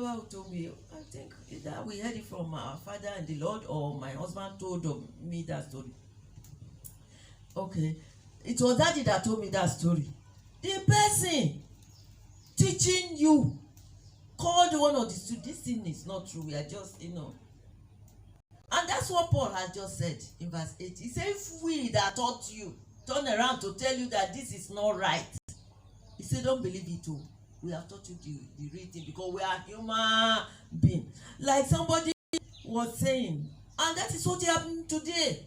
remember who told me. I think that we heard it from our father and the Lord, or my husband told me that story. Okay, it was daddy that told me that story. The person teaching you called one of the students. This thing is not true. We are just, And that's what Paul has just said in verse 8. He said, if we that taught you turn around to tell you that this is not right, he said, don't believe it too. We have taught you the real thing because we are human beings. Like somebody was saying, and that is what happened today.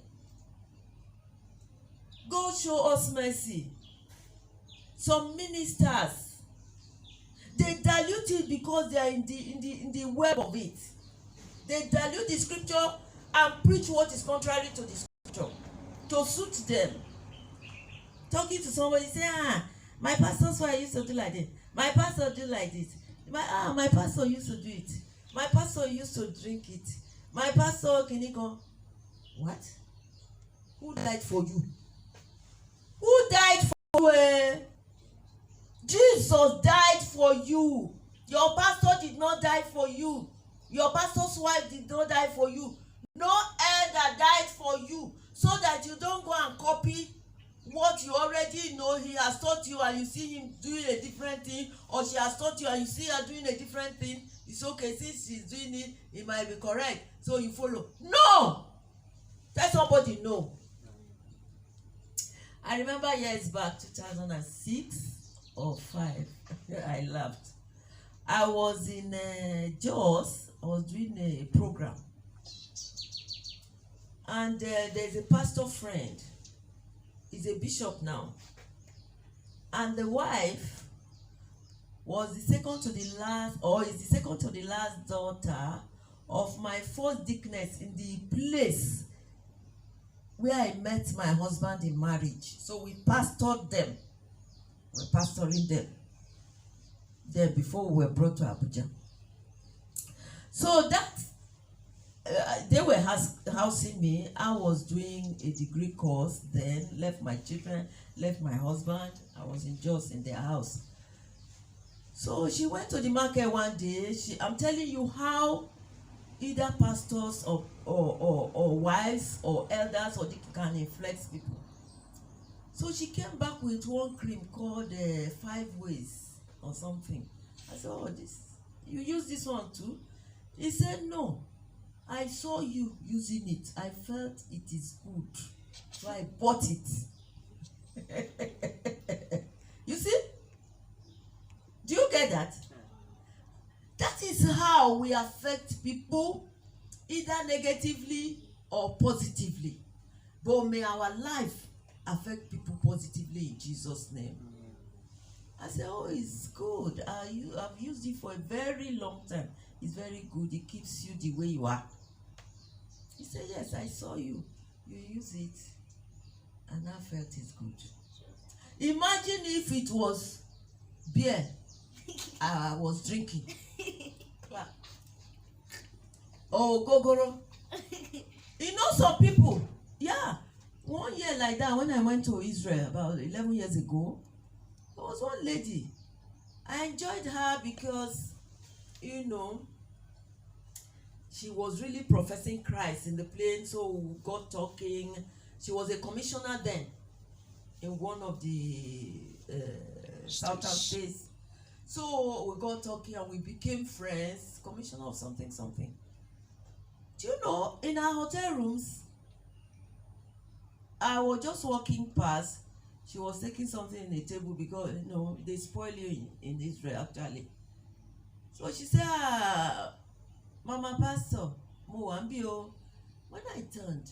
God show us mercy. Some ministers, they dilute it because they are in the web of it. They dilute the scripture and preach what is contrary to the scripture to suit them. Talking to somebody, say, my pastor's wife used to do like this. My pastor do like this. My pastor used to do it. My pastor used to drink it. My pastor, can you go? What? Who died for you? Who died for you? Jesus died for you. Your pastor did not die for you. Your pastor's wife did not die for you. No elder died for you, so that you don't go and copy what you already know. He has taught you and you see him doing a different thing, or she has taught you and you see her doing a different thing. It's okay, since she's doing it, it might be correct, so you follow. No! Tell somebody no. I remember years back, 2006 or 5, I laughed. I was in Jos. I was doing a program, and there's a pastor friend. He's a bishop now, and the wife was the second to the last, or is the second to the last daughter of my first deaconess in the place where I met my husband in marriage. So we pastored them. We're pastoring them there before we were brought to Abuja. So that they were housing me. I was doing a degree course then, left my children, left my husband. I was in Jos in their house. So she went to the market one day. I'm telling you how either pastors or wives or elders or can influence people. So she came back with one cream called 5 Ways or something. I said, oh, you use this one too? He said, no. I saw you using it. I felt it is good. So I bought it. You see? Do you get that? That is how we affect people, either negatively or positively. But may our life affect people positively in Jesus' name. I said, oh, it's good. I've used it for a very long time. It's very good. It keeps you the way you are. He said, yes, I saw you. You use it. And I felt it's good. Imagine if it was beer I was drinking. Oh, gogoro. You know some people, yeah. 1 year like that, when I went to Israel about 11 years ago, there was one lady. I enjoyed her because, she was really professing Christ in the plane, so we got talking. She was a commissioner then in one of the southern states. So we got talking and we became friends, commissioner of something. Do you know, in our hotel rooms, I was just walking past. She was taking something in the table because, they spoil you in Israel, actually. So she said, Mama Pastor, Moambio. When I turned,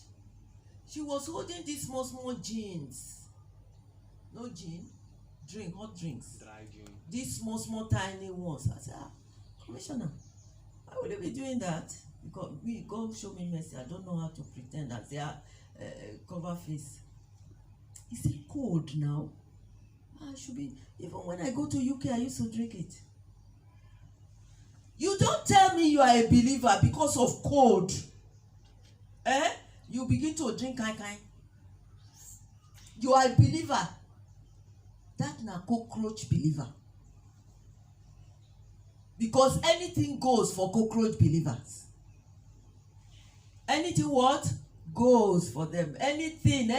she was holding these small gins. No gin, hot drinks. Dry gin. These small tiny ones. I said, Commissioner, why would you be doing that? Because God show me mercy. I don't know how to pretend that they are cover face. Is it cold now? I should be. Even when I go to UK, I used to drink it. You don't tell me you are a believer because of cold. You begin to drink kind. You are a believer. That na cockroach believer. Because anything goes for cockroach believers. Anything what? Goes for them. Anything.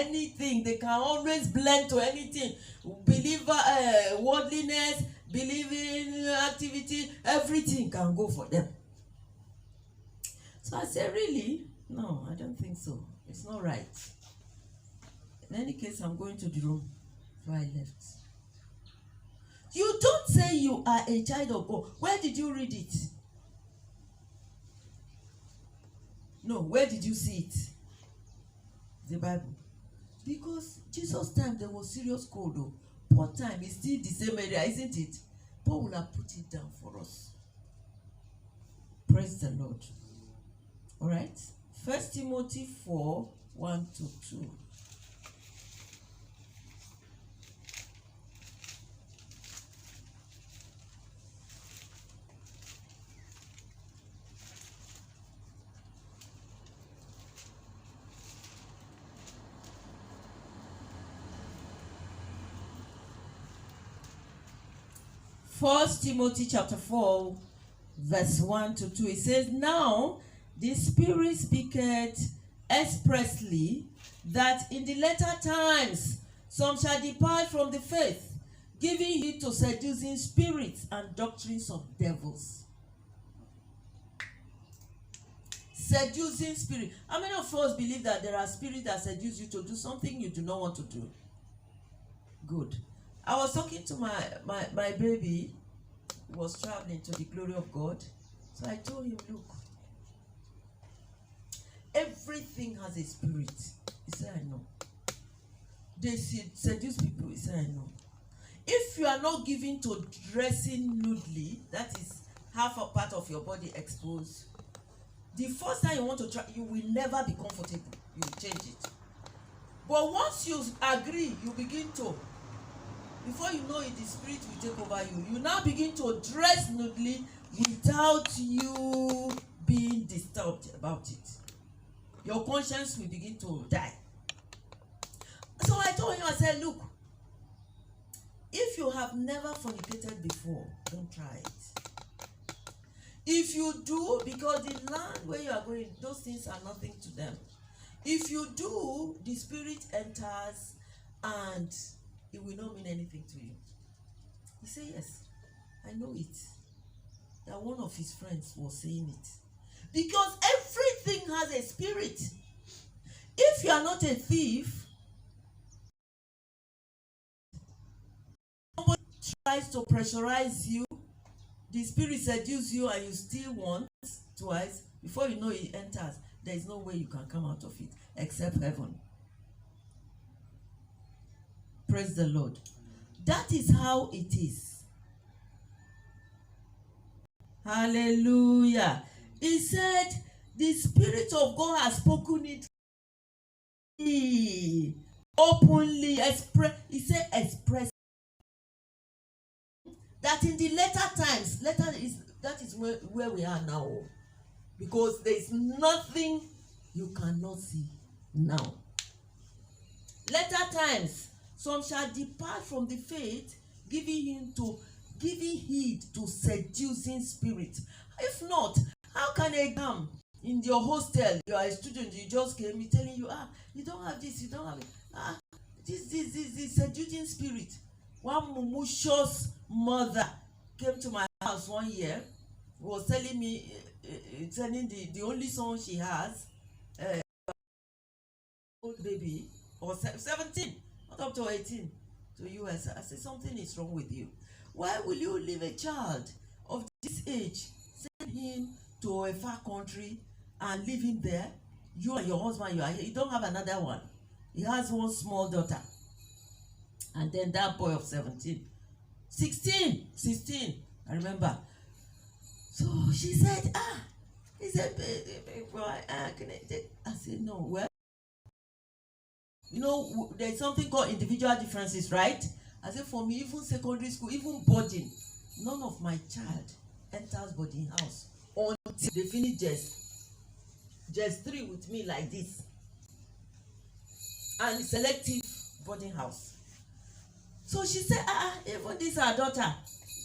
They can always blend to anything. Believer, worldliness, believing activity, everything can go for them. So I said, really? No, I don't think so. It's not right. In any case, I'm going to the room. So I left. You don't say you are a child of God. Where did you read it? No, where did you see it? The Bible. Because Jesus' time there was serious cold though. Paul time is still the same area, isn't it? Paul will have put it down for us. Praise the Lord. Alright. 1 Timothy 4, 1-2. 1 Timothy chapter 4, verse 1-2. It says, now the Spirit speaketh expressly that in the latter times some shall depart from the faith, giving heed to seducing spirits and doctrines of devils. Seducing spirit. How many of us believe that there are spirits that seduce you to do something you do not want to do? Good. I was talking to my baby. He was traveling to the glory of God. So I told him, look, everything has a spirit. He said, I know. They seduce people. He said, I know. If you are not given to dressing nudely, that is half a part of your body exposed, the first time you want to try, you will never be comfortable. You will change it. But once you agree, you begin to, before you know it, the spirit will take over you. You now begin to dress nudely without you being disturbed about it. Your conscience will begin to die. So I told him, I said, look, if you have never fornicated before, don't try it. If you do, because the land where you are going, those things are nothing to them. If you do, the spirit enters and it will not mean anything to you. He said, yes, I know it. That one of his friends was saying it. Because everything has a spirit. If you are not a thief, somebody tries to pressurize you, the spirit seduces you and you still want twice, before you know it enters, there is no way you can come out of it except heaven. Praise the Lord. That is how it is. Hallelujah. He said, the Spirit of God has spoken it openly. He said, express. That in the later times, that is where we are now. Because there is nothing you cannot see now. Later times, some shall depart from the faith, giving heed to seducing spirits. If not, how can a come in your hostel? You are a student, you just came, me telling you, you don't have this, you don't have it. This seducing spirit. One mumushous mother came to my house one year, was telling me, telling the only son she has, old baby, or 17, not up to 18, to US. I said, something is wrong with you. Why will you leave a child of this age, send him to a far country and leave him there? You and your husband, you are here. You don't have another one. He has one small daughter. And then that boy of 17. 16, I remember. So she said, he said, boy, I said, no, well, you know, there's something called individual differences, right? I said, for me, even secondary school, even boarding, none of my child enters boarding house until they finish just 3 with me like this. And selective boarding house. So she said, even this our daughter,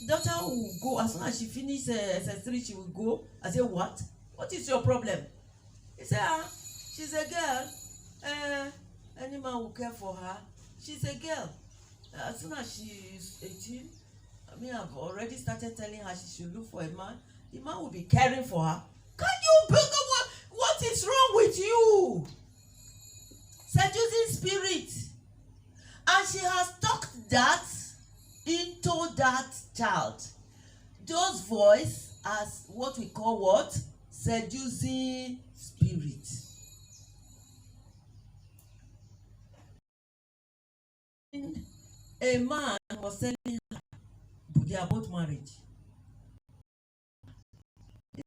daughter will go, as soon as she finish SS3, she will go. I say, what? What is your problem? He said, she's a girl. Any man will care for her. She's a girl. As soon as she's 18, I've already started telling her she should look for a man. The man will be caring for her. Can you believe what is wrong with you? Seducing spirit. And she has tucked that into that child. Those voice as what we call what? Seducing spirit. A man was telling her about marriage. He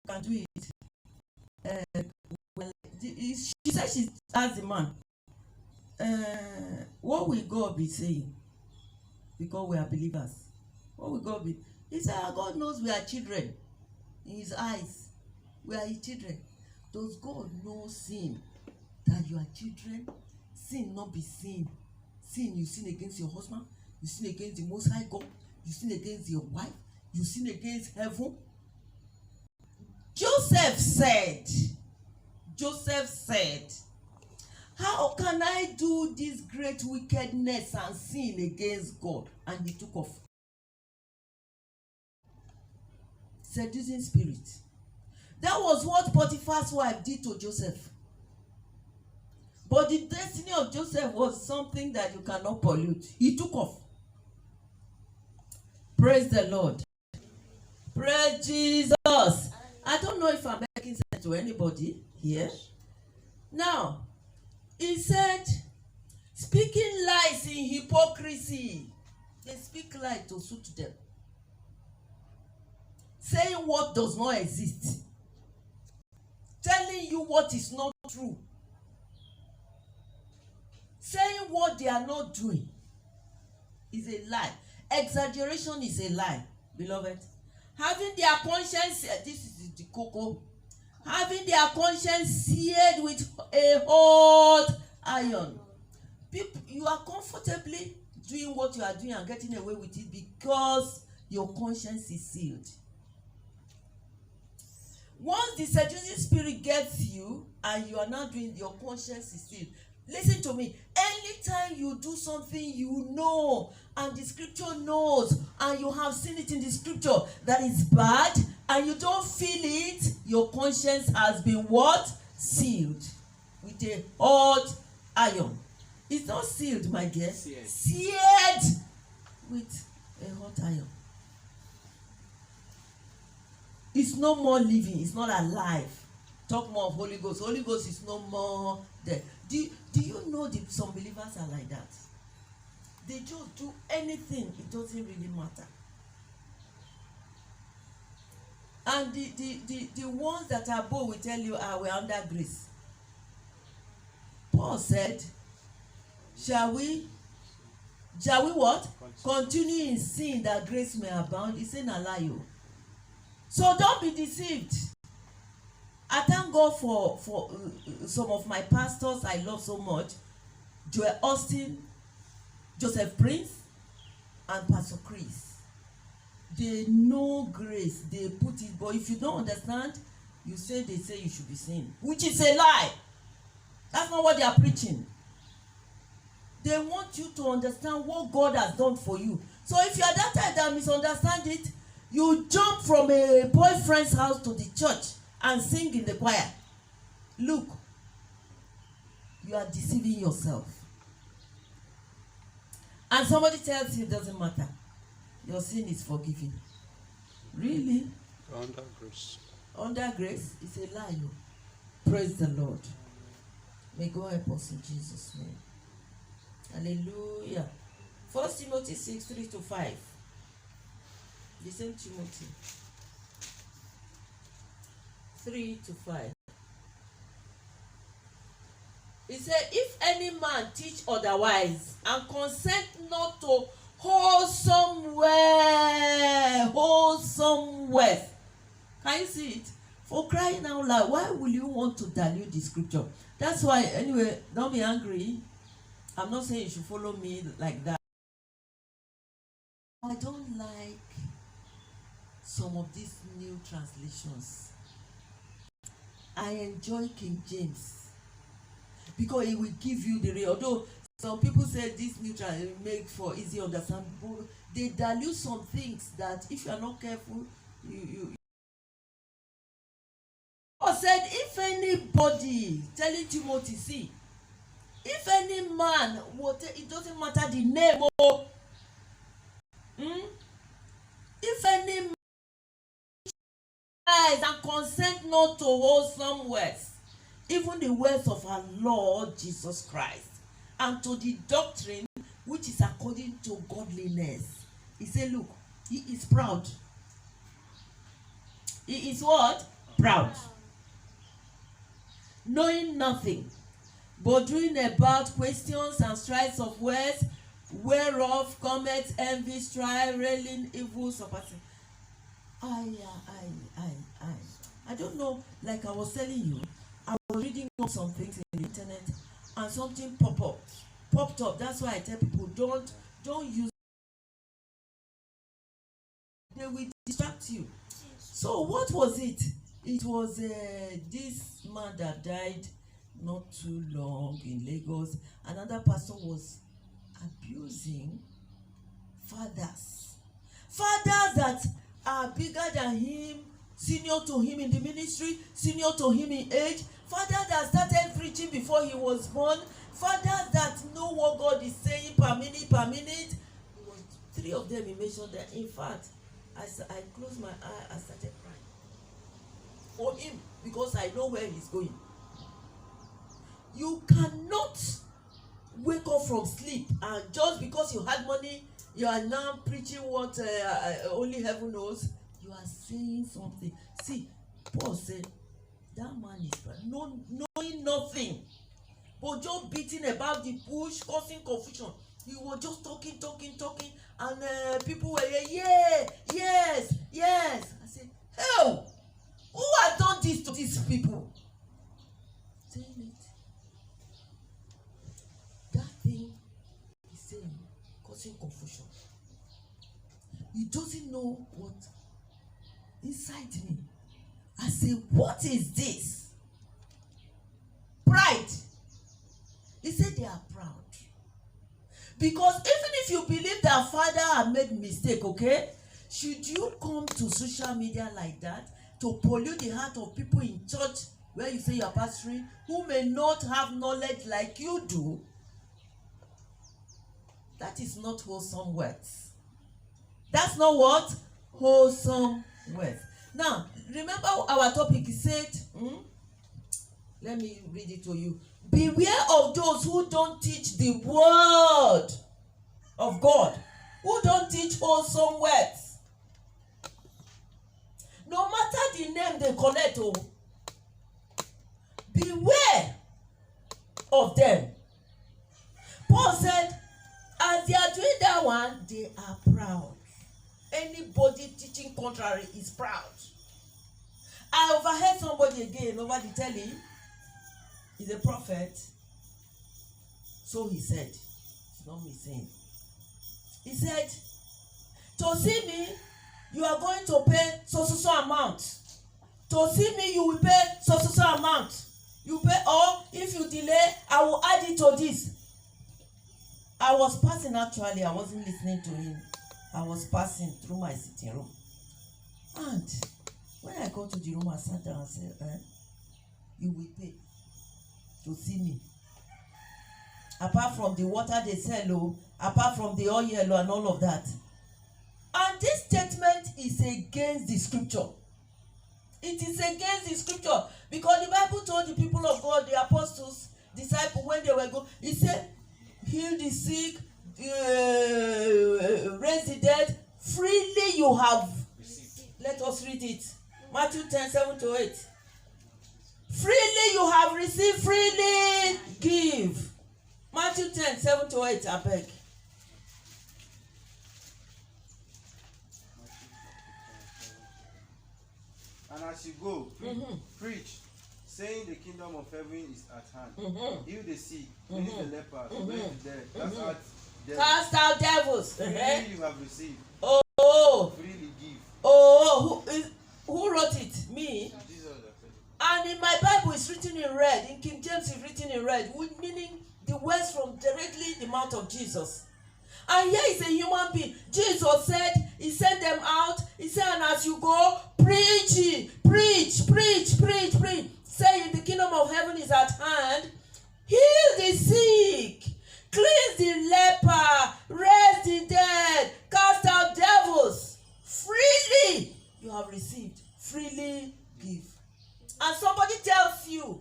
can do it. Well, she said she asked the man, what will God be saying? Because we are believers. What will God be? He said, God knows we are children. In his eyes, we are his children. Does God know sin? That you are children? Sin not be sin. Sin, you sin against your husband. You sin against the Most High God. You sin against your wife. You sin against heaven. Joseph said, how can I do this great wickedness and sin against God? And he took off. Seducing spirit. That was what Potiphar's wife did to Joseph. But the destiny of Joseph was something that you cannot pollute. He took off. Praise the Lord. Praise Jesus. I don't know if I'm making sense to anybody here. Now, he said, speaking lies in hypocrisy. They speak lies to suit them. Saying what does not exist. Telling you what is not true. Saying what they are not doing is a lie. Exaggeration is a lie, beloved. Having their conscience, this is the cocoa. Having their conscience seared with a hot iron. People, you are comfortably doing what you are doing and getting away with it because your conscience is sealed. Once the seducing spirit gets you and you are not doing, your conscience is sealed. Listen to me. Anytime you do something you know and the scripture knows and you have seen it in the scripture that is bad and you don't feel it, your conscience has been what? Sealed with a hot iron. It's not sealed, my dear. Seared with a hot iron. It's no more living. It's not alive. Talk more of Holy Ghost. Holy Ghost is no more there. Do you know that some believers are like that? They just do anything. It doesn't really matter. And the ones that are bold will tell you, we're under grace. Paul said, shall we what? Continue in sin that grace may abound. He said, "Na lie you." So don't be deceived. I thank God for some of my pastors I love so much. Joel Austin, Joseph Prince, and Pastor Chris. They know grace. They put it. But if you don't understand, they say you should be sin. Which is a lie. That's not what they are preaching. They want you to understand what God has done for you. So if you are that type that misunderstand it, you jump from a boyfriend's house to the church and sing in the choir. Look, you are deceiving yourself. And somebody tells you it doesn't matter. Your sin is forgiven. Really? Under grace. Under grace is a lie. Praise the Lord. May God help us in Jesus' name. Hallelujah. 1 Timothy 6, 3-5. The same Timothy. 3-5. He said, if any man teach otherwise and consent not to wholesome words. Can you see it? For crying out loud, why will you want to dilute the scripture? That's why, anyway, don't be angry. I'm not saying you should follow me like that. I don't like some of these new translations. I enjoy King James because it will give you the real. Although some people say this new translation make for easy understandable, they dilute some things that if you are not careful, you Paul said, if anybody, telling Timothy, see, if any man, it doesn't matter the name, if any man lies and consent not to wholesome words, even the words of our Lord Jesus Christ, and to the doctrine which is according to godliness. He said, look, he is proud. He is what? Proud. Knowing nothing, but doing about questions and strifes of words, whereof cometh envy, strife, railing, evil, surpassing. I don't know, like I was telling you, I was reading up some things in the internet and something popped up. That's why I tell people, don't use, they will distract you. So what was it? It was this man that died not too long in Lagos. Another pastor was abusing fathers that are bigger than him, senior to him in the ministry, senior to him in age, fathers that started preaching before he was born, fathers that know what God is saying per minute. It was 3 of them he mentioned there. In fact, I closed my eye and started crying for him because I know where he's going. You cannot wake up from sleep and just because you had money, you are now preaching what only heaven knows. You are saying something. See, Paul said, that man is knowing nothing, but just beating about the bush, causing confusion. He was just talking, and people were yes. I said, hell, who has done this to these people? Saying it. That thing is saying, causing confusion. He doesn't know what inside me. I say, what is this? Pride. He said they are proud. Because even if you believe that father had made mistake, okay, should you come to social media like that to pollute the heart of people in church where you say you are pastoring who may not have knowledge like you do? That is not wholesome words. That's not what? Wholesome words. Now, remember our topic, he said, let me read it to you. Beware of those who don't teach the word of God, who don't teach wholesome words. No matter the name they collect, beware of them. Paul said, as they are doing that one, they are proud. Anybody teaching contrary is proud. I overheard somebody again over the telly. He's a prophet. So he said, it's not me saying. He said, to see me, you are going to pay so amount. To see me, you will pay so amount. You pay, or if you delay, I will add it to this. I was passing actually, I wasn't listening to him. I was passing through my sitting room. And when I got to the room, I sat down and said, you will pay to see me. Apart from the water they sell, apart from the oil and all of that. And this statement is against the scripture. It is against the scripture. Because the Bible told the people of God, the apostles, disciples, when they were going, he said, heal the sick, raise the dead, freely you have received. Let us read it. Matthew 10:7-8. Freely you have received, freely give. Matthew 10:7-8, I beg. And as you go, preach, saying the kingdom of heaven is at hand. Heal the sick, raise the lepers, raise the dead. Cast out devils. Cast out devils. Freely you have received. Oh. Freely give. Oh. Who wrote it? Me. Jesus has said it. And in my Bible it's written in red. In King James it's written in red, meaning the words from directly the mouth of Jesus. And here is a human being. Jesus said, he sent them out. He said, and as you go, preach. Say, the kingdom of heaven is at hand. Heal the sick. Cleanse the leper. Raise the dead. Cast out devils. Freely you have received. Freely give. And somebody tells you,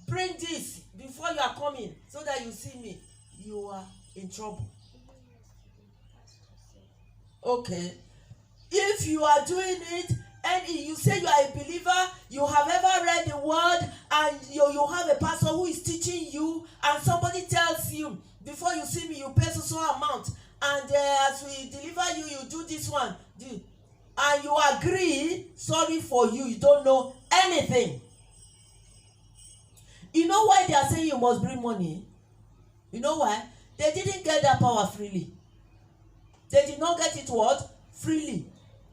bring this before you are coming so that you see me. You are in trouble. Okay. If you are doing it and you say you are a believer, you have ever read the word, and you have a pastor who is teaching you, and somebody tells you, before you see me, you pay so amount, and as we deliver you, you do this one, and you agree, sorry for you, you don't know anything. You know why they are saying you must bring money? You know why? They didn't get that power freely. They did not get it what? Freely.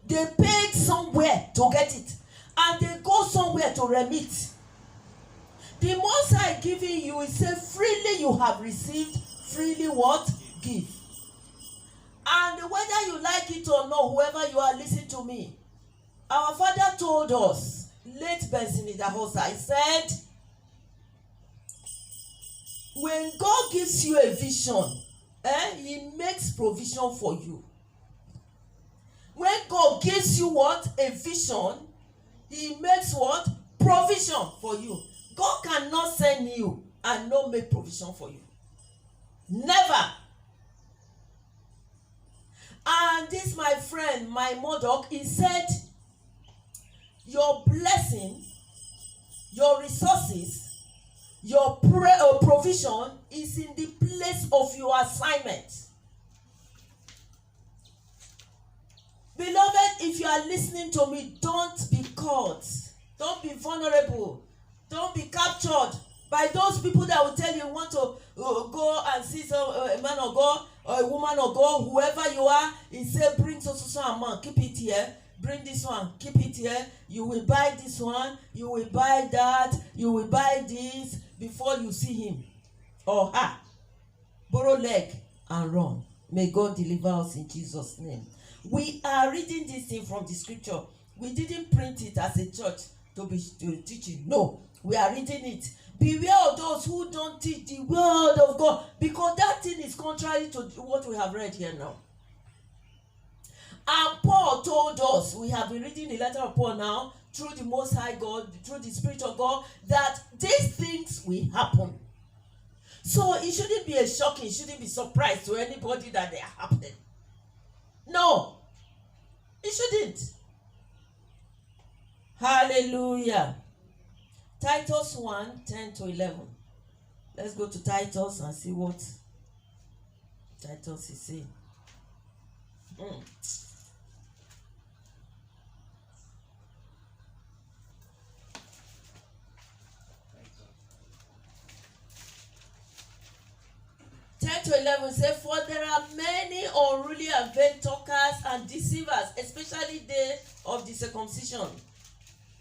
They paid somewhere to get it. And they go somewhere to remit. The Most High giving you, is say freely you have received, freely what? Give. And whether you like it or not, whoever you are, listen to me. Our father told us, late Benson Idahosa, he said, when God gives you a vision, he makes provision for you. When God gives you what? A vision, he makes what? Provision for you. God cannot send you and not make provision for you. Never. And this, my friend, my Murdoch, he said, your blessing, your resources, your provision is in the place of your assignment. Beloved, if you are listening to me, don't be caught. Don't be vulnerable. Don't be captured by those people that will tell you want to go and see a man of God or a woman of God, whoever you are. He said, bring so amount, keep it here. Bring this one, keep it here. You will buy this one, you will buy that, you will buy this before you see him or her. Borrow leg and run. May God deliver us in Jesus' name. We are reading this thing from the scripture. We didn't print it as a church to teach it. No, we are reading it. Beware of those who don't teach the word of God, because that thing is contrary to what we have read here now. And Paul told us, we have been reading the letter of Paul now, through the Most High God, through the Spirit of God, that these things will happen. So it shouldn't be a shocking, it shouldn't be surprise to anybody that they are happening. No, it shouldn't. Hallelujah. Titus 1:10-11. Let's go to Titus and see what Titus is saying. To 11 say, for there are many unruly and vain talkers and deceivers, especially they of the circumcision.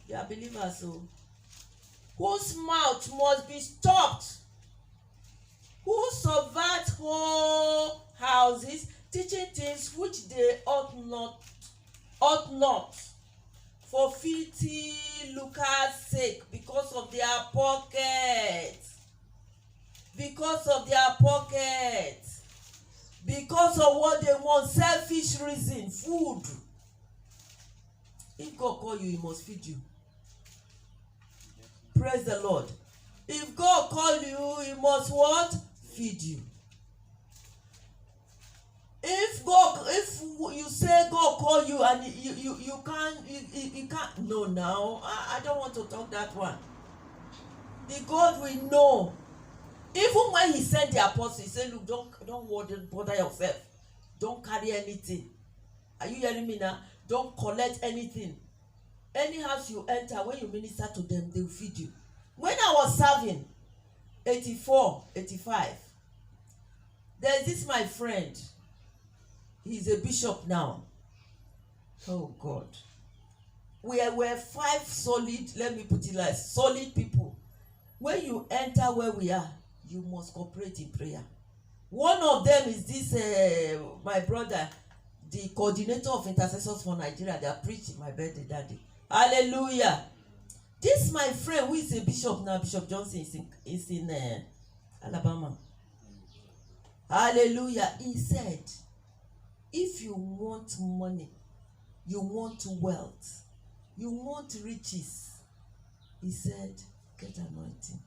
They are believers, so whose mouth must be stopped, who subvert whole houses, teaching things which they ought not, for filthy lucre's sake, because of their pockets. Because of their pockets, because of what they want, selfish reason, food. If God call you, he must feed you. Praise the Lord. If God call you, he must what? Feed you. If you say God call you and you can't no, now I don't want to talk that one. The God will know. Even when he sent the apostles, he said, look, don't bother yourself. Don't carry anything. Are you hearing me now? Don't collect anything. Any house you enter, when you minister to them, they will feed you. When I was serving, 84, 85, There's this my friend. He's a bishop now. Oh God. We're 5 solid, let me put it like solid people. When you enter where we are, you must cooperate in prayer. One of them is this my brother, the coordinator of intercessors for Nigeria that preached my birthday that day. Hallelujah. This my friend who is a bishop now, Bishop Johnson is in Alabama. Hallelujah. He said, if you want money, you want wealth, you want riches, he said, get anointing.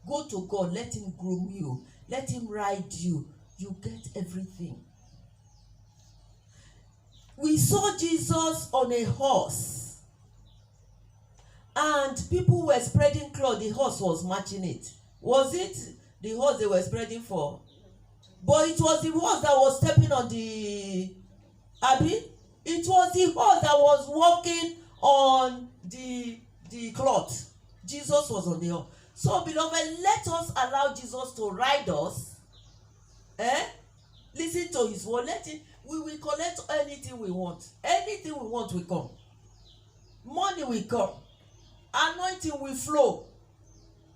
Go to God, let him groom you, let him ride you, you get everything. We saw Jesus on a horse, and people were spreading cloth. The horse was matching it. Was it the horse they were spreading for? But it was the horse that was stepping on the Abi. It was the horse that was walking on the cloth. Jesus was on the horse. So, beloved, let us allow Jesus to ride us. Listen to his word. We will collect anything we want. Anything we want will come. Money will come. Anointing will flow.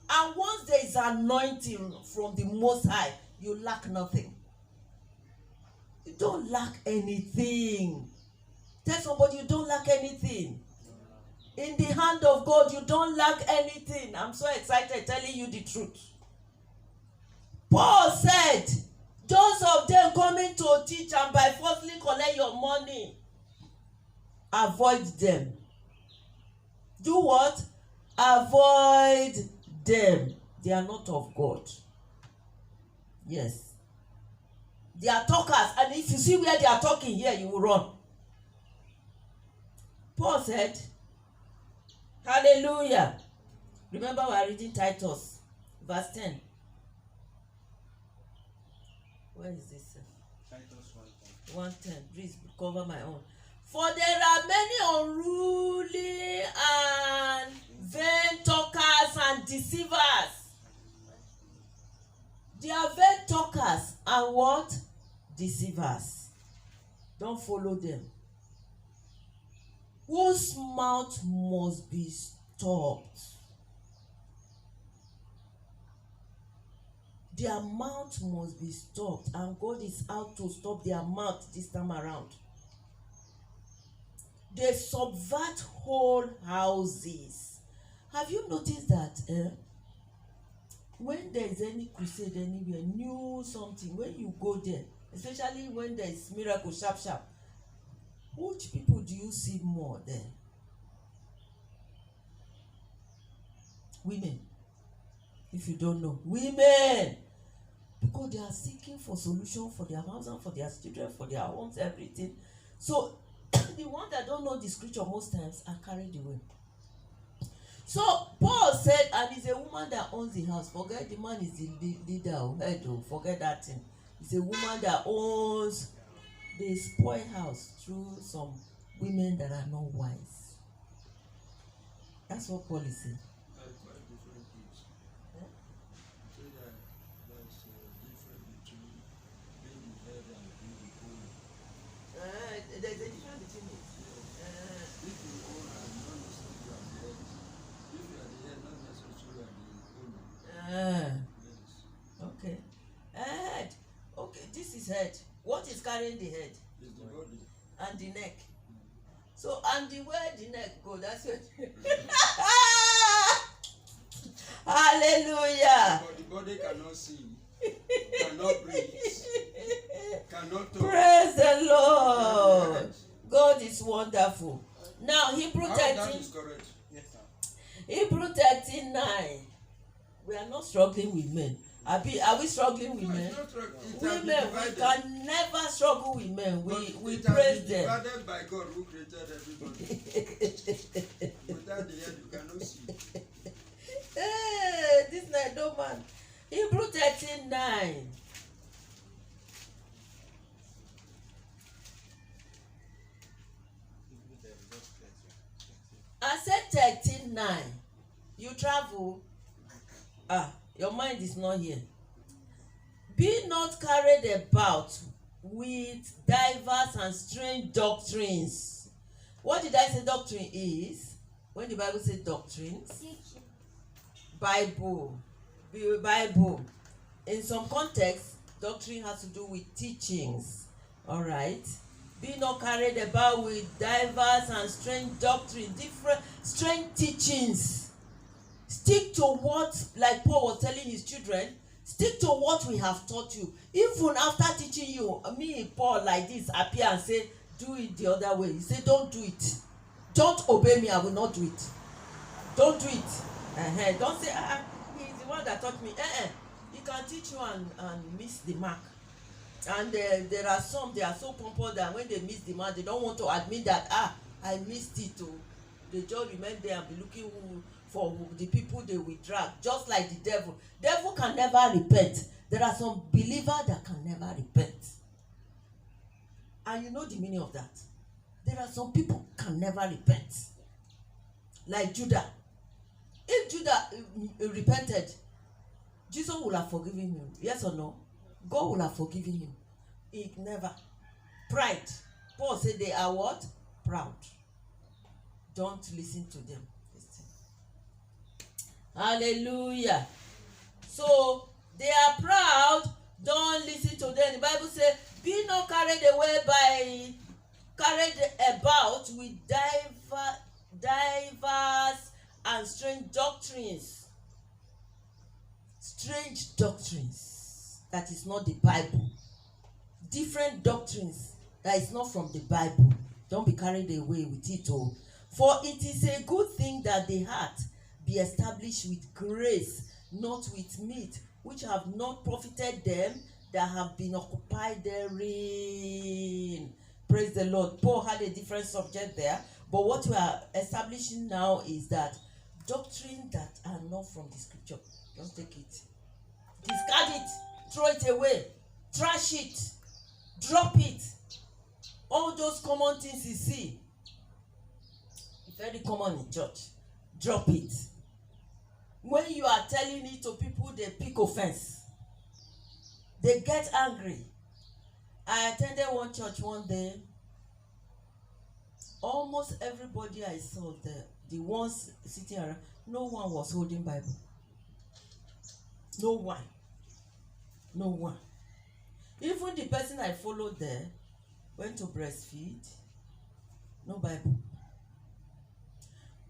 And once there is anointing from the Most High, you lack nothing. You don't lack anything. Tell somebody you don't lack anything. In the hand of God, you don't lack anything. I'm so excited telling you the truth. Paul said, those of them coming to teach and by forcefully collect your money, avoid them. Do what? Avoid them. They are not of God. Yes. They are talkers, and if you see where they are talking here, you will run. Paul said, hallelujah. Remember we are reading Titus, verse 10. Where is this? Titus 1:10. 1:10. Please cover my own. For there are many unruly and vain talkers and deceivers. They are vain talkers and what? Deceivers. Don't follow them. Whose mouth must be stopped. Their mouth must be stopped, and God is out to stop their mouth this time around. They subvert whole houses. Have you noticed that when there is any crusade anywhere, new something, when you go there, especially when there is miracle sharp, which people do you see more there? Women. If you don't know, women, because they are seeking for solution for their house and for their children, for their homes, everything. So the ones that don't know the scripture most times are carried away. So Paul said, and it's a woman that owns the house. Forget the man is the leader or head. Forget that thing. It's a woman that owns the spoil house through some women that are not wise. That's what Paul is saying. There's a difference between it. If you own and not necessarily you are the head. If you are the head, not necessarily you are the owner. Yes. Okay. Head. Okay, this is head. What is carrying the head? It's the body. And the neck. So, and the where the neck go, that's it. Hallelujah. But the body cannot see, cannot breathe, cannot talk. Praise the Lord. God is wonderful. Now, Hebrew How that 13. is correct. Yes, sir. Hebrew 13:9. We are not struggling with men. Are we struggling with No, men? it's not right. It has Women, been we divided. can never struggle with men. But We it has praise been them. divided by God who created everybody. Without the head, you cannot see. Hey, this night, no man. Hebrew 13:9. I said 13:9. You travel. Your mind is not here. Be not carried about with diverse and strange doctrines. What did I say doctrine is? When the Bible says doctrines, Bible. In some contexts, doctrine has to do with teachings. All right. Be not carried about with diverse and strange doctrines, different strange teachings. Stick to what, like Paul was telling his children, stick to what we have taught you. Even after teaching you, me, Paul, like this, appear and say, do it the other way. He say, don't do it. Don't obey me, I will not do it. Don't do it. Don't say, he's the one that taught me. He can teach you and miss the mark. And there are some, they are so pompous that when they miss the mark, they don't want to admit that, I missed it too. They just remain there and be looking for the people they will drag, just like the devil. Devil can never repent. There are some believers that can never repent. And you know the meaning of that. There are some people can never repent. Like Judah. If Judah repented, Jesus would have forgiven him. Yes or no? God would have forgiven him. He never. Pride. Paul said they are what? Proud. Don't listen to them. Listen. Hallelujah. So they are proud. Don't listen to them. The Bible says, be not carried about with diverse and strange doctrines. Strange doctrines that is not the Bible. Different doctrines that is not from the Bible. Don't be carried away with it all. For it is a good thing that the heart be established with grace, not with meat, which have not profited them that have been occupied therein. Praise the Lord. Paul had a different subject there, but what we are establishing now is that doctrine that are not from the scripture, don't take it. Discard it, throw it away, trash it, drop it. All those common things you see, very common in church, drop it. When you are telling it to people, they pick offense. They get angry. I attended one church one day. Almost everybody I saw there, the ones sitting around, no one was holding Bible. No one. No one. Even the person I followed there went to breastfeed. No Bible.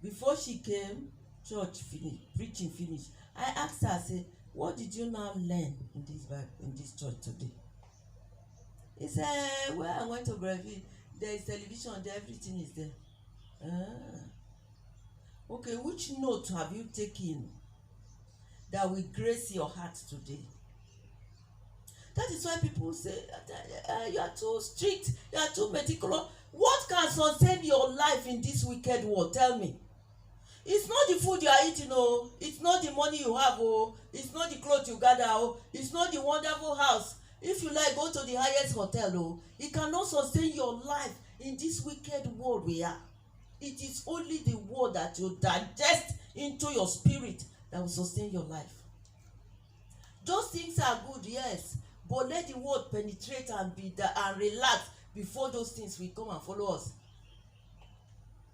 Before she came, church finished, preaching finished. I asked her, I said, what did you now learn in this church today? He said, well, I went to breastfeed. There is television there, everything is there. Okay, which note have you taken that will grace your heart today? That is why people say, you are too strict, you are too meticulous. What can sustain your life in this wicked world? Tell me. It's not the food you are eating, oh. It's not the money you have, oh. It's not the clothes you gather, oh. It's not the wonderful house. If you like, go to the highest hotel, oh. It cannot sustain your life in this wicked world we are. It is only the word that you digest into your spirit that will sustain your life. Those things are good, yes. But let the word penetrate and be there and relax before those things will come and follow us.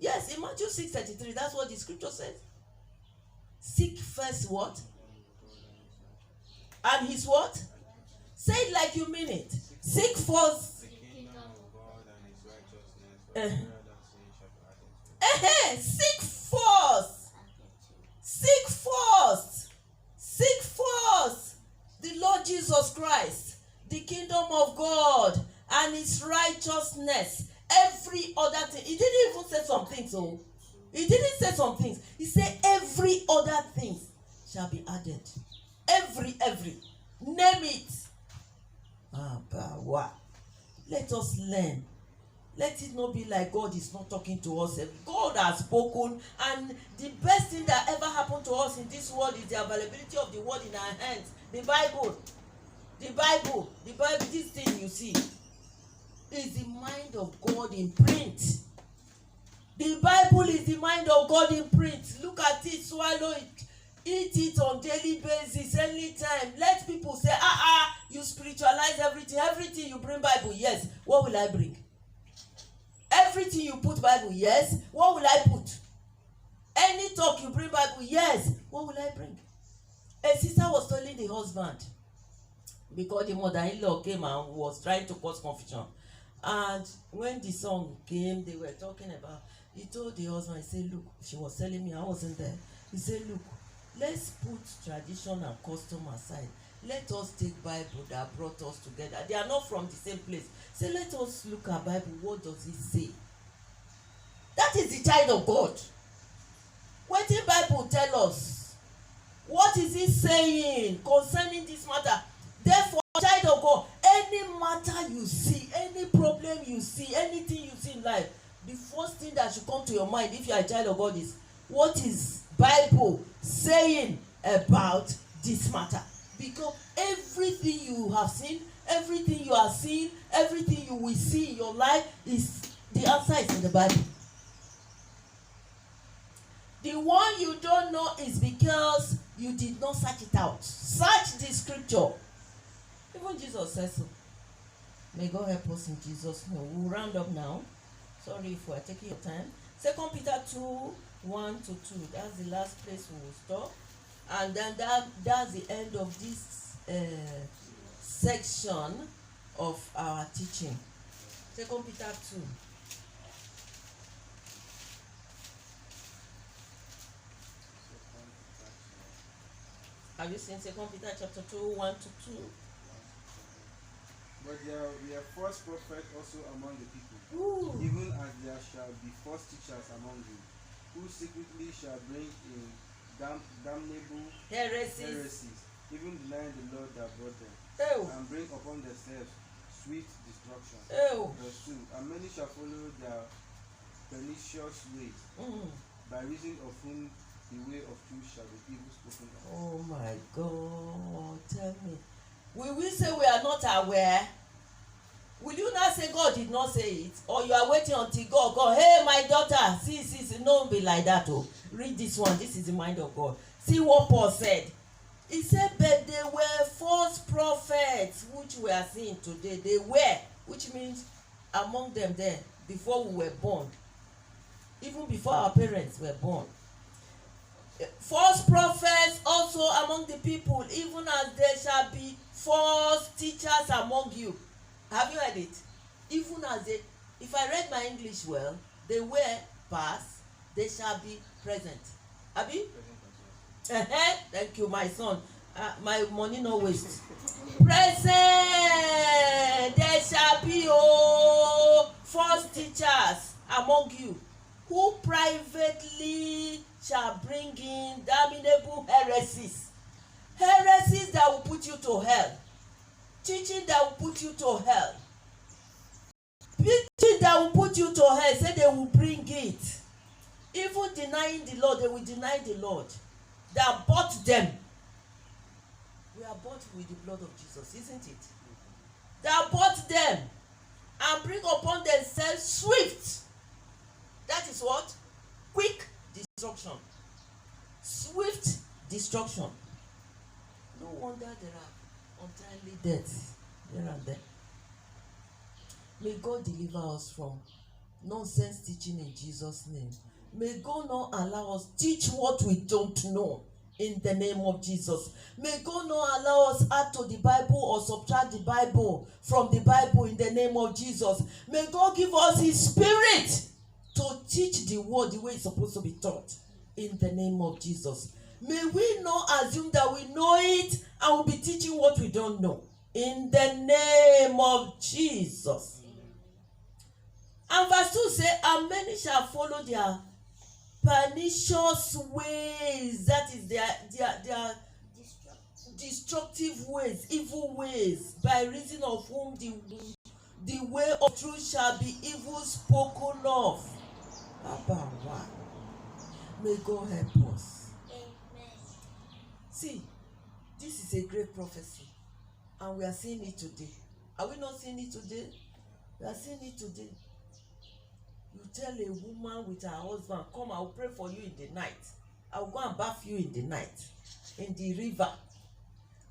Yes, in Matthew 6:33, that's what the scripture says. Seek first what? And his what? Say it like you mean it. Seek first. The kingdom of God and his righteousness. Seek first. Seek first. Seek first the Lord Jesus Christ, the kingdom of God and his righteousness. Every other thing. He didn't even say some things, so he didn't say some things. He said every other thing shall be added. Every. Name it. Wow. Let us learn. Let it not be like God is not talking to us. God has spoken, and the best thing that ever happened to us in this world is the availability of the word in our hands. The Bible, this thing you see is the mind of God in print. The Bible is the mind of God in print. Look at it, swallow it, eat it on daily basis, anytime. Let people say, You spiritualize everything. Everything you bring Bible, yes. What will I bring? Everything you put Bible, yes. What will I put? Any talk you bring Bible, yes. What will I bring? A sister was telling the husband, because the mother-in-law came and was trying to cause confusion. And when the song came, they were talking about, he told the husband, he said, look, she was telling me, I wasn't there. He said, look, let's put tradition and custom aside. Let us take Bible that brought us together. They are not from the same place. Say, let us look at Bible. What does it say? That is the child of God. What the Bible tell us? What is it saying concerning this matter? Therefore, child of God, any matter you see, any problem you see, anything you see in life, the first thing that should come to your mind if you are a child of God is, what is Bible saying about this matter? Because everything you have seen, everything you are seeing, everything you will see in your life, is the answer is in the Bible. The one you don't know is because you did not search it out. Search the scripture. Even Jesus says so. May God help us in Jesus' name. We'll round up now. Sorry if we're taking your time. 2 Peter 2, 1 to 2. That's the last place we will stop. And then that's the end of this section of our teaching. 2 Peter 2. Have you seen 2 Peter chapter 2, 1 to 2? But there will be a false prophet also among the people, Ooh. even as there shall be false teachers among you, who secretly shall bring in damnable heresies, even denying the Lord that brought them, Oh. and bring upon themselves sweet destruction. Oh. Verse 2. And many shall follow their pernicious ways, by reason of whom the way of truth shall be evil spoken of. Oh my God, tell me. Will we say we are not aware? Will you not say God did not say it? Or you are waiting until God, hey my daughter, see, don't be like that. Oh, read this one. This is the mind of God. See what Paul said. He said, but they were false prophets, which we are seeing today. They were, which means among them there, before we were born. Even before our parents were born. False prophets also among the people, even as there shall be false teachers among you. Have you heard it? Even as they, if I read my English well, they were past, they shall be present. Abi? Thank you, my son. My money no waste. Present, there shall be false teachers among you, who privately shall bring in damnable heresies. Heresies that will put you to hell. Teaching that will put you to hell. Teaching that will put you to hell. Say they will bring it. Even denying the Lord, they will deny the Lord that bought them. We are bought with the blood of Jesus, isn't it? That bought them and bring upon themselves swift. That is what? Quick destruction. Swift destruction. No wonder there are untimely deaths here and there. May God deliver us from nonsense teaching in Jesus' name. May God not allow us teach what we don't know in the name of Jesus. May God not allow us add to the Bible or subtract the Bible from the Bible in the name of Jesus. May God give us His Spirit to teach the word the way it's supposed to be taught in the name of Jesus. May we not assume that we know it and we'll be teaching what we don't know in the name of Jesus. And verse 2 says, and many shall follow their pernicious ways. That is their destructive ways, evil ways, by reason of whom the way of truth shall be evil spoken of. About what? May God help us. Amen. See, this is a great prophecy, and we are seeing it today. Are we not seeing it today? We are seeing it today. You tell a woman with her husband, come, I will pray for you in the night. I will go and bath you in the night, in the river.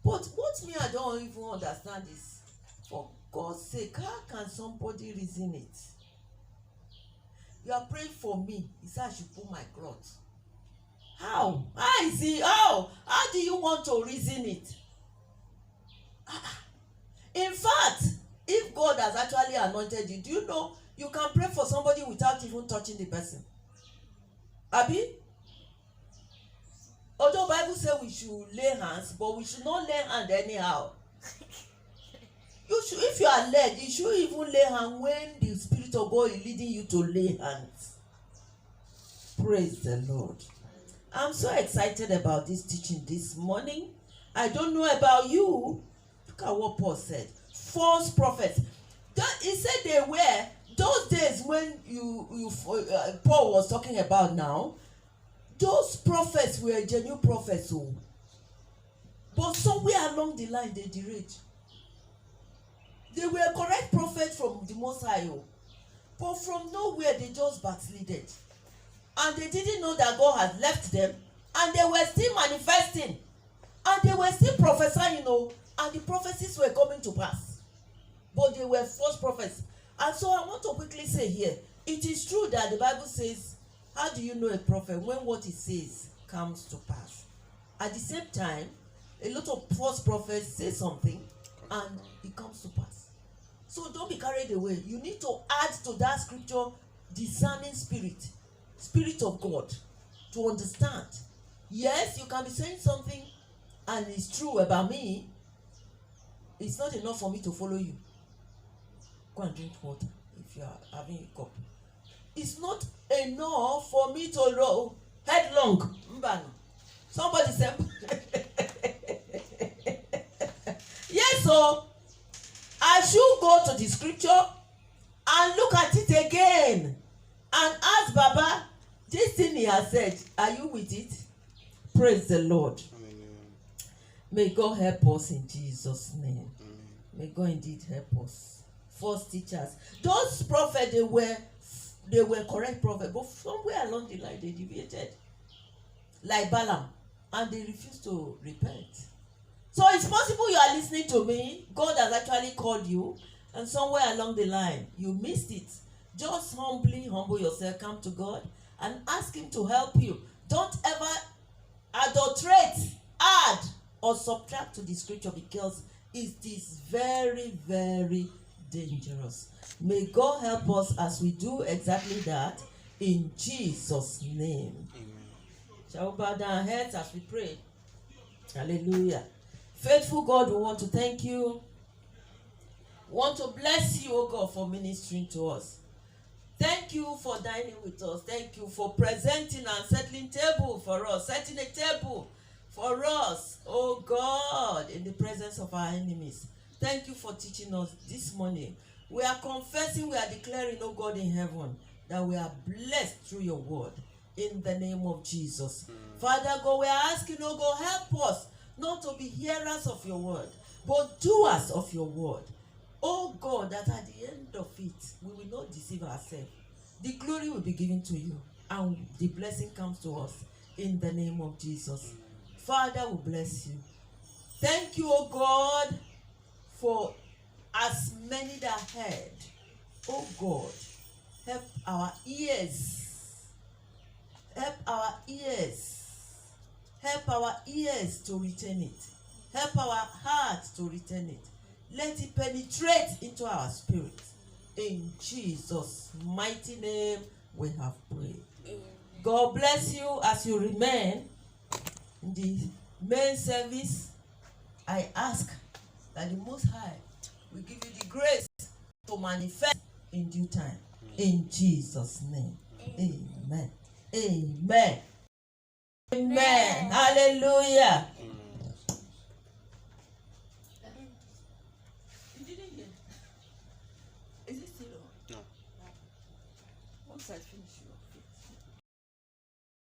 But what me I don't even understand is, for God's sake, how can somebody reason it? You are praying for me. He said I should pull my cloth. How? How is it? How do you want to reason it? In fact, if God has actually anointed you, do you know you can pray for somebody without even touching the person? Abi? Although Bible says we should lay hands, but we should not lay hand anyhow. You should, if you are led, you should even lay hand when the Spirit of God is leading you to lay hands. Praise the Lord. I'm so excited about this teaching this morning. I don't know about you. Look at what Paul said. False prophets. He said they were those days when Paul was talking about now. Those prophets were genuine prophets, oh. But somewhere along the line they derailed. They were correct prophets from the Most High, oh. But from nowhere they just backslided. And they didn't know that God had left them. And they were still manifesting. And they were still prophesying, and the prophecies were coming to pass. But they were false prophets. And so I want to quickly say here, it is true that the Bible says, how do you know a prophet? When what he says comes to pass. At the same time, a lot of false prophets say something and it comes to pass. So don't be carried away. You need to add to that scripture discerning spirit of God, to understand. Yes, you can be saying something and it's true about me. It's not enough for me to follow you. Go and drink water if you are having a cup. It's not enough for me to roll headlong. Somebody said, yes, so I should go to the scripture and look at it again and ask Baba, this thing he has said, are you with it? Praise the Lord. Amen. May God help us in Jesus' name. Amen. May God indeed help us. False teachers. Those prophets, they were correct prophets, but somewhere along the line they deviated. Like Balaam. And they refused to repent. So it's possible you are listening to me. God has actually called you. And somewhere along the line, you missed it. Just humble yourself. Come to God and ask Him to help you. Don't ever adulterate, add, or subtract to the scripture, because it is very, very dangerous. May God help us as we do exactly that in Jesus' name. Amen. Shall we bow down our heads as we pray? Hallelujah. Faithful God, we want to thank you. We want to bless you, oh God, for ministering to us. Thank you for dining with us. Thank you for presenting and settling table for us. Setting a table for us, oh God, in the presence of our enemies. Thank you for teaching us this morning. We are confessing, we are declaring, oh God in heaven, that we are blessed through your word. In the name of Jesus. Father God, we are asking, oh God, help us not to be hearers of your word, but doers of your word. Oh God, that at the end of it, we will not deceive ourselves. The glory will be given to you, and the blessing comes to us in the name of Jesus. Father, we bless you. Thank you, oh God, for as many that heard. Oh God, help our ears. Help our ears. Help our ears to retain it. Help our heart to retain it. Let it penetrate into our spirit. In Jesus' mighty name we have prayed. God bless you as you remain in the main service. I ask that the Most High will give you the grace to manifest in due time. In Jesus' name. Amen. Amen. Amen. Hallelujah. You didn't hear? Is it still on? No. Once I finish your face.